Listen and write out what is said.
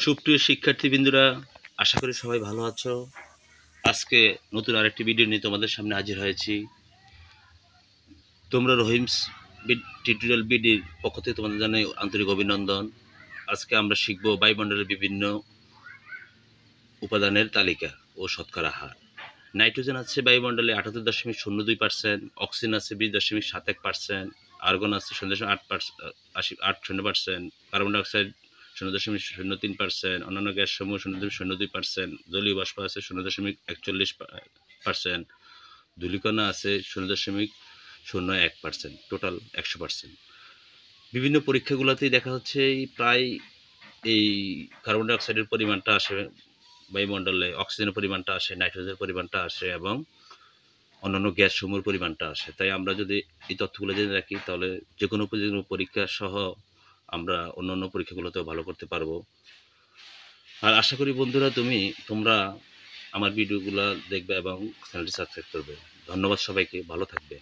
সুপ্রিয় শিক্ষার্থীবৃন্দরা, আশা করি সবাই ভালো আছো। আজকে নতুন আরেকটি ভিডিও নিয়ে তোমাদের সামনে হাজির হয়েছি। তোমরা রহিমস টিউটোরিয়াল বিডির পক্ষ থেকে তোমাদের জানাই আন্তরিক অভিনন্দন। আজকে আমরা শিখব বায়ুমণ্ডলের বিভিন্ন উপাদানের তালিকা ও শতকরা হার। নাইট্রোজেন আছে বায়ুমণ্ডলে ৭৮.০২%, অক্সিজেন আছে ২০.৭১%, আর্গন আছে ০.৮%, কার্বন ডাইঅক্সাইড ০.০৩%, অন্যান্য গ্যাস সমূহ ০.০২%, জলীয় বাষ্প আছে ০.৪১%, ধূলিকণা আছে ০.০১%, টোটাল ১০০%। বিভিন্ন পরীক্ষাগুলোতেই দেখা হচ্ছে প্রায় এই কার্বন ডাইঅক্সাইডের পরিমাণটা আসে বায়ুমণ্ডলে, অক্সিজেনের পরিমাণটা আসে, নাইট্রোজেনের পরিমাণটা আসে এবং অন্যান্য গ্যাস সমূহের পরিমাণটা আসে। তাই আমরা যদি এই তথ্যগুলো জেনে রাখি তাহলে যে কোনো পরীক্ষা সহ আমরা অন্যান্য পরীক্ষাগুলোতেও ভালো করতে পারবো। আর আশা করি বন্ধুরা তোমরা আমার ভিডিওগুলো দেখবে এবং চ্যানেলটি সাবস্ক্রাইব করবে। ধন্যবাদ সবাইকে, ভালো থাকবে।